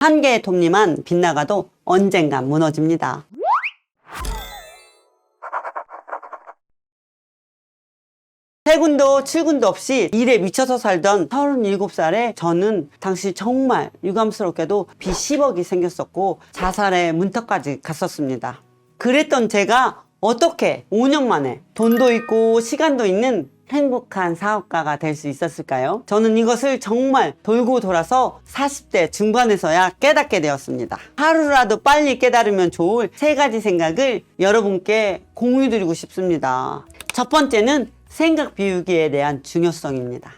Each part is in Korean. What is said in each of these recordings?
한 개의 톱니만 빗나가도 언젠간 무너집니다. 퇴근도 출근도 없이 일에 미쳐서 살던 37살에 저는 당시 정말 유감스럽게도 빚 10억이 생겼었고 자살의 문턱까지 갔었습니다. 그랬던 제가 어떻게 5년 만에 돈도 있고 시간도 있는 행복한 사업가가 될 수 있었을까요? 저는 이것을 정말 돌고 돌아서 40대 중반에서야 깨닫게 되었습니다. 하루라도 빨리 깨달으면 좋을 3가지 생각을 여러분께 공유드리고 싶습니다. 첫 번째는 생각 비우기에 대한 중요성입니다.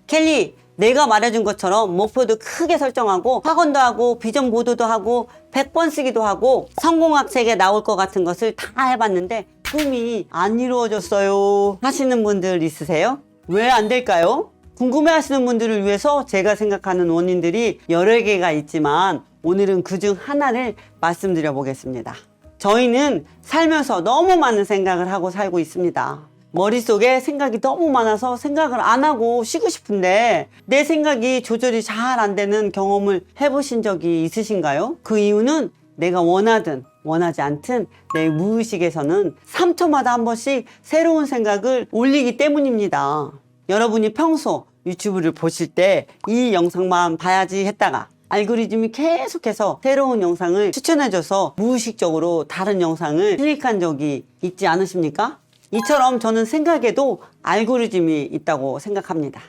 켈리, 내가 말해준 것처럼 목표도 크게 설정하고 학원도 하고 비전 보도도 하고 100번 쓰기도 하고 성공학 책에 나올 것 같은 것을 다 해봤는데 꿈이 안 이루어졌어요 하시는 분들 있으세요? 왜 안 될까요? 궁금해 하시는 분들을 위해서 제가 생각하는 원인들이 여러 개가 있지만 오늘은 그중 하나를 말씀드려 보겠습니다. 저희는 살면서 너무 많은 생각을 하고 살고 있습니다. 머릿속에 생각이 너무 많아서 생각을 안 하고 쉬고 싶은데 내 생각이 조절이 잘 안 되는 경험을 해보신 적이 있으신가요? 그 이유는 내가 원하든 원하지 않든 내 무의식에서는 3초마다 한 번씩 새로운 생각을 올리기 때문입니다. 여러분이 평소 유튜브를 보실 때 이 영상만 봐야지 했다가 알고리즘이 계속해서 새로운 영상을 추천해줘서 무의식적으로 다른 영상을 클릭한 적이 있지 않으십니까? 이처럼 저는 생각에도 알고리즘이 있다고 생각합니다.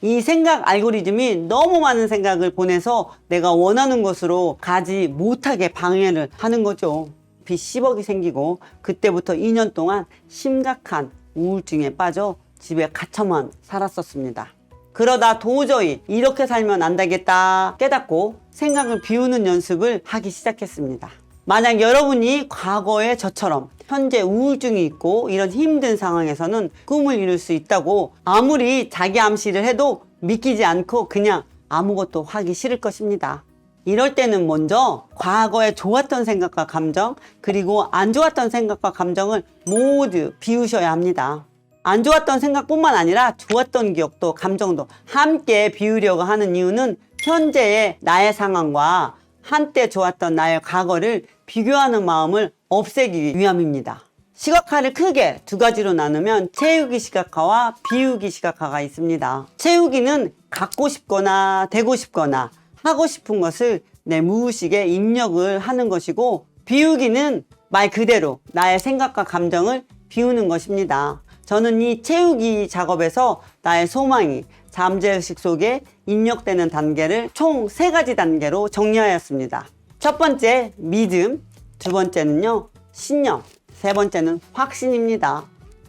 이 생각 알고리즘이 너무 많은 생각을 보내서 내가 원하는 곳으로 가지 못하게 방해를 하는 거죠. 빚 10억이 생기고 그때부터 2년 동안 심각한 우울증에 빠져 집에 갇혀만 살았었습니다. 그러다 도저히 이렇게 살면 안 되겠다 깨닫고 생각을 비우는 연습을 하기 시작했습니다. 만약 여러분이 과거의 저처럼 현재 우울증이 있고 이런 힘든 상황에서는 꿈을 이룰 수 있다고 아무리 자기 암시를 해도 믿기지 않고 그냥 아무것도 하기 싫을 것입니다. 이럴 때는 먼저 과거에 좋았던 생각과 감정 그리고 안 좋았던 생각과 감정을 모두 비우셔야 합니다. 안 좋았던 생각뿐만 아니라 좋았던 기억도 감정도 함께 비우려고 하는 이유는 현재의 나의 상황과 한때 좋았던 나의 과거를 비교하는 마음을 없애기 위함입니다. 시각화를 크게 2가지로 나누면 채우기 시각화와 비우기 시각화가 있습니다. 채우기는 갖고 싶거나 되고 싶거나 하고 싶은 것을 내 무의식에 입력을 하는 것이고 비우기는 말 그대로 나의 생각과 감정을 비우는 것입니다. 저는 이 채우기 작업에서 나의 소망이 잠재의식 속에 입력되는 단계를 총 3가지 단계로 정리하였습니다. 첫 번째 믿음, 2번째는요 신념, 3번째는 확신입니다.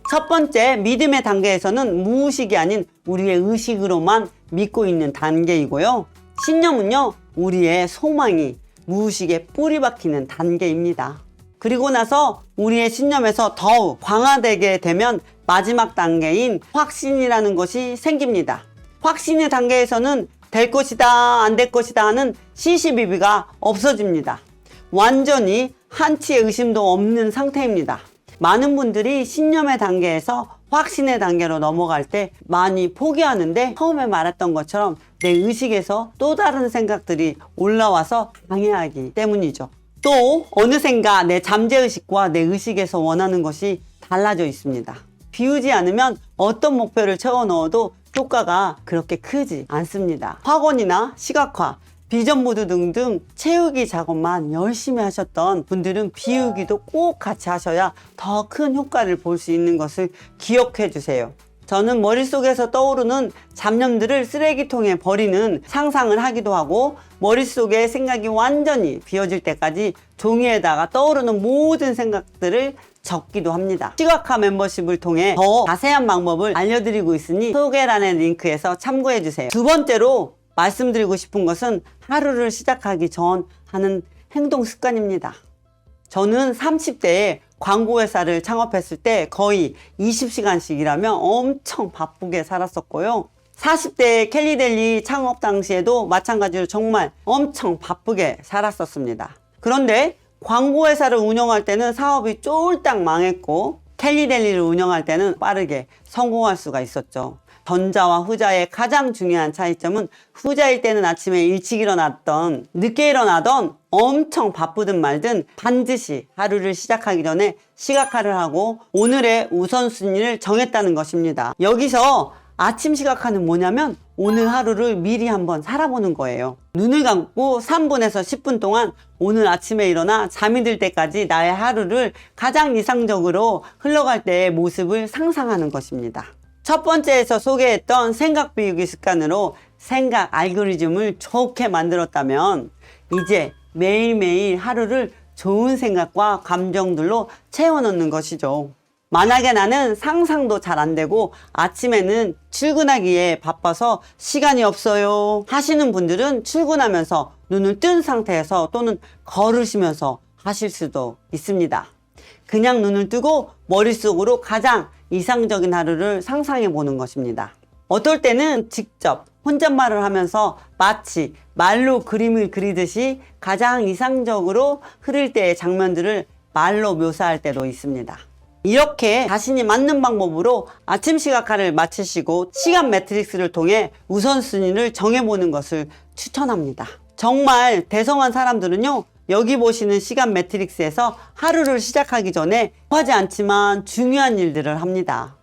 첫 번째 믿음의 단계에서는 무의식이 아닌 우리의 의식으로만 믿고 있는 단계이고요. 신념은요 우리의 소망이 무의식에 뿌리 박히는 단계입니다. 그리고 나서 우리의 신념에서 더욱 강화되게 되면 마지막 단계인 확신이라는 것이 생깁니다. 확신의 단계에서는 될 것이다 안 될 것이다 하는 시시비비가 없어집니다. 완전히 한치의 의심도 없는 상태입니다. 많은 분들이 신념의 단계에서 확신의 단계로 넘어갈 때 많이 포기하는데 처음에 말했던 것처럼 내 의식에서 또 다른 생각들이 올라와서 방해하기 때문이죠. 또 어느샌가 내 잠재의식과 내 의식에서 원하는 것이 달라져 있습니다. 비우지 않으면 어떤 목표를 채워 넣어도 효과가 그렇게 크지 않습니다. 학원이나 시각화, 비전 보드 등등 채우기 작업만 열심히 하셨던 분들은 비우기도 꼭 같이 하셔야 더 큰 효과를 볼 수 있는 것을 기억해 주세요. 저는 머릿속에서 떠오르는 잡념들을 쓰레기통에 버리는 상상을 하기도 하고 머릿속에 생각이 완전히 비워질 때까지 종이에다가 떠오르는 모든 생각들을 적기도 합니다. 시각화 멤버십을 통해 더 자세한 방법을 알려드리고 있으니 소개란의 링크에서 참고해주세요. 2번째로 말씀드리고 싶은 것은 하루를 시작하기 전 하는 행동 습관입니다. 저는 30대에 광고회사를 창업했을 때 거의 20시간씩 일하며 엄청 바쁘게 살았었고요. 40대 켈리델리 창업 당시에도 마찬가지로 정말 엄청 바쁘게 살았었습니다. 그런데 광고회사를 운영할 때는 사업이 쫄딱 망했고 켈리델리를 운영할 때는 빠르게 성공할 수가 있었죠. 전자와 후자의 가장 중요한 차이점은 후자일 때는 아침에 일찍 일어났던 늦게 일어나던 엄청 바쁘든 말든 반드시 하루를 시작하기 전에 시각화를 하고 오늘의 우선순위를 정했다는 것입니다. 여기서 아침 시각화는 뭐냐면 오늘 하루를 미리 한번 살아보는 거예요. 눈을 감고 3분에서 10분 동안 오늘 아침에 일어나 잠이 들 때까지 나의 하루를 가장 이상적으로 흘러갈 때의 모습을 상상하는 것입니다. 첫 번째에서 소개했던 생각 비우기 습관으로 생각 알고리즘을 좋게 만들었다면 이제 매일매일 하루를 좋은 생각과 감정들로 채워넣는 것이죠. 만약에 나는 상상도 잘 안 되고 아침에는 출근하기에 바빠서 시간이 없어요 하시는 분들은 출근하면서 눈을 뜬 상태에서 또는 걸으시면서 하실 수도 있습니다. 그냥 눈을 뜨고 머릿속으로 가장 이상적인 하루를 상상해 보는 것입니다. 어떨 때는 직접 혼잣말을 하면서 마치 말로 그림을 그리듯이 가장 이상적으로 흐를 때의 장면들을 말로 묘사할 때도 있습니다. 이렇게 자신이 맞는 방법으로 아침 시각화를 마치시고 시간 매트릭스를 통해 우선순위를 정해보는 것을 추천합니다. 정말 대성한 사람들은요, 여기 보시는 시간 매트릭스에서 하루를 시작하기 전에 하지 않지만 중요한 일들을 합니다.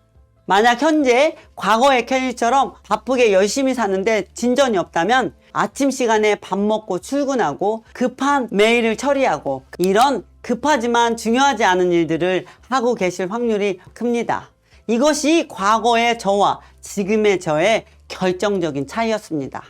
만약 현재 과거의 켈리처럼 바쁘게 열심히 사는데 진전이 없다면 아침 시간에 밥 먹고 출근하고 급한 메일을 처리하고 이런 급하지만 중요하지 않은 일들을 하고 계실 확률이 큽니다. 이것이 과거의 저와 지금의 저의 결정적인 차이였습니다.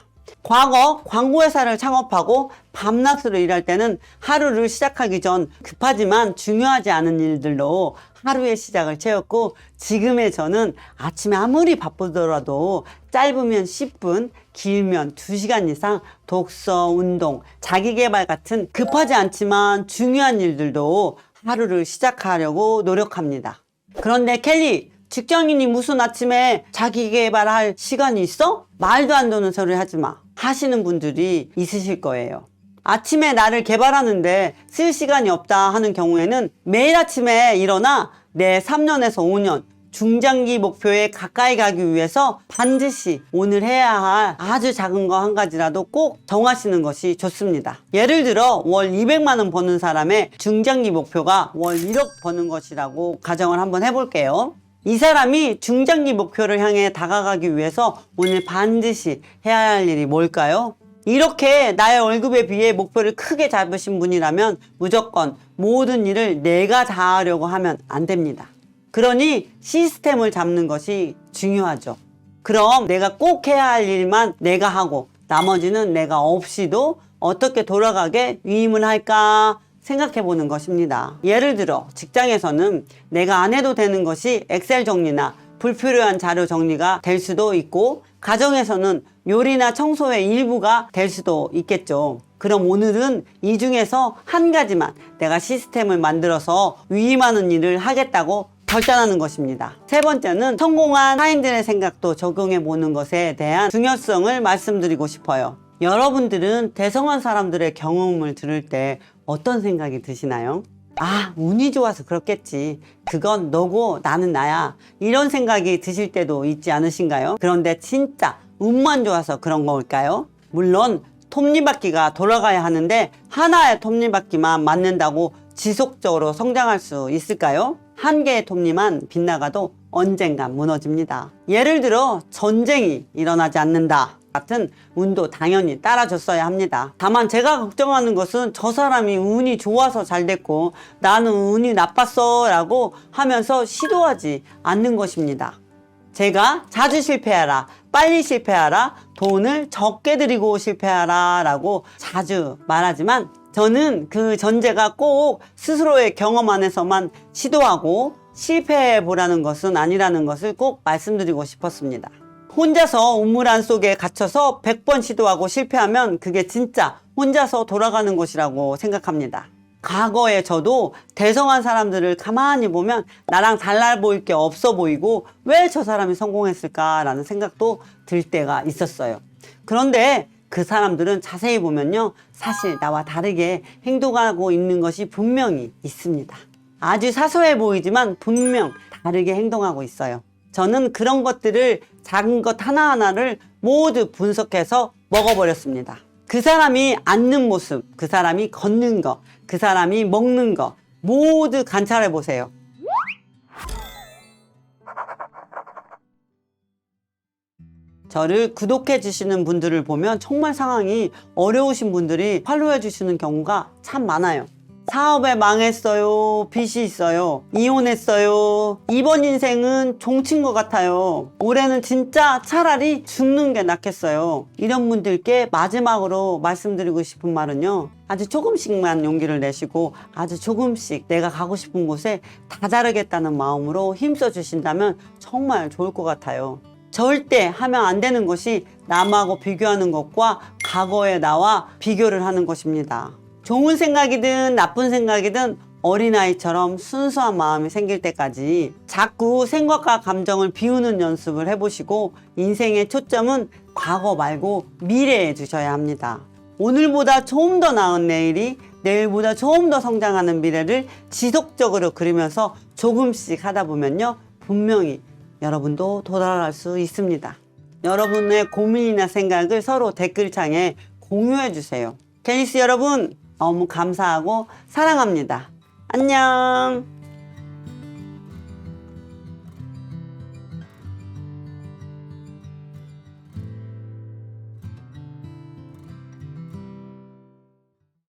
과거 광고회사를 창업하고 밤낮으로 일할 때는 하루를 시작하기 전 급하지만 중요하지 않은 일들로 하루의 시작을 채웠고 지금의 저는 아침에 아무리 바쁘더라도 짧으면 10분, 길면 2시간 이상 독서, 운동, 자기계발 같은 급하지 않지만 중요한 일들도 하루를 시작하려고 노력합니다. 그런데 켈리, 직장인이 무슨 아침에 자기계발할 시간이 있어? 말도 안 되는 소리 하지 마 하시는 분들이 있으실 거예요. 아침에 나를 개발하는데 쓸 시간이 없다 하는 경우에는 매일 아침에 일어나 내 3년에서 5년 중장기 목표에 가까이 가기 위해서 반드시 오늘 해야 할 아주 작은 거 한 가지라도 꼭 정하시는 것이 좋습니다. 예를 들어 월 200만 원 버는 사람의 중장기 목표가 월 1억 버는 것이라고 가정을 한번 해볼게요. 이 사람이 중장기 목표를 향해 다가가기 위해서 오늘 반드시 해야 할 일이 뭘까요? 이렇게 나의 월급에 비해 목표를 크게 잡으신 분이라면 무조건 모든 일을 내가 다 하려고 하면 안 됩니다. 그러니 시스템을 잡는 것이 중요하죠. 그럼 내가 꼭 해야 할 일만 내가 하고 나머지는 내가 없이도 어떻게 돌아가게 위임을 할까 생각해 보는 것입니다. 예를 들어 직장에서는 내가 안 해도 되는 것이 엑셀 정리나 불필요한 자료 정리가 될 수도 있고 가정에서는 요리나 청소의 일부가 될 수도 있겠죠. 그럼 오늘은 이 중에서 한 가지만 내가 시스템을 만들어서 위임하는 일을 하겠다고 결단하는 것입니다. 세 번째는 성공한 타인들의 생각도 적용해 보는 것에 대한 중요성을 말씀드리고 싶어요. 여러분들은 대성한 사람들의 경험을 들을 때 어떤 생각이 드시나요? 아, 운이 좋아서 그렇겠지. 그건 너고 나는 나야. 이런 생각이 드실 때도 있지 않으신가요? 그런데 진짜 운만 좋아서 그런 걸까요? 물론 톱니바퀴가 돌아가야 하는데 하나의 톱니바퀴만 맞는다고 지속적으로 성장할 수 있을까요? 한 개의 톱니만 빗나가도 언젠간 무너집니다. 예를 들어 전쟁이 일어나지 않는다 같은 운도 당연히 따라줬어야 합니다. 다만 제가 걱정하는 것은 저 사람이 운이 좋아서 잘 됐고 나는 운이 나빴어 라고 하면서 시도하지 않는 것입니다. 제가 자주 실패하라, 빨리 실패하라, 돈을 적게 들이고 실패하라 라고 자주 말하지만 저는 그 전제가 꼭 스스로의 경험 안에서만 시도하고 실패해 보라는 것은 아니라는 것을 꼭 말씀드리고 싶었습니다. 혼자서 우물안 속에 갇혀서 100번 시도하고 실패하면 그게 진짜 혼자서 돌아가는 것이라고 생각합니다. 과거에 저도 대성한 사람들을 가만히 보면 나랑 달라 보일 게 없어 보이고 왜 저 사람이 성공했을까라는 생각도 들 때가 있었어요. 그런데 그 사람들은 자세히 보면요, 사실 나와 다르게 행동하고 있는 것이 분명히 있습니다. 아주 사소해 보이지만 분명 다르게 행동하고 있어요. 저는 그런 것들을 작은 것 하나하나를 모두 분석해서 먹어버렸습니다. 그 사람이 앉는 모습, 그 사람이 걷는 거, 그 사람이 먹는 거 모두 관찰해 보세요. 저를 구독해 주시는 분들을 보면 정말 상황이 어려우신 분들이 팔로우해 주시는 경우가 참 많아요. 사업에 망했어요. 빚이 있어요. 이혼했어요. 이번 인생은 종친 것 같아요. 올해는 진짜 차라리 죽는 게 낫겠어요. 이런 분들께 마지막으로 말씀드리고 싶은 말은요. 아주 조금씩만 용기를 내시고 아주 조금씩 내가 가고 싶은 곳에 다다르겠다는 마음으로 힘써 주신다면 정말 좋을 것 같아요. 절대 하면 안 되는 것이 남하고 비교하는 것과 과거의 나와 비교를 하는 것입니다. 좋은 생각이든 나쁜 생각이든 어린아이처럼 순수한 마음이 생길 때까지 자꾸 생각과 감정을 비우는 연습을 해보시고 인생의 초점은 과거 말고 미래에 두셔야 합니다. 오늘보다 조금 더 나은 내일이 내일보다 조금 더 성장하는 미래를 지속적으로 그리면서 조금씩 하다 보면요. 분명히 여러분도 도달할 수 있습니다. 여러분의 고민이나 생각을 서로 댓글창에 공유해 주세요. 케니스 여러분 너무 감사하고 사랑합니다. 안녕.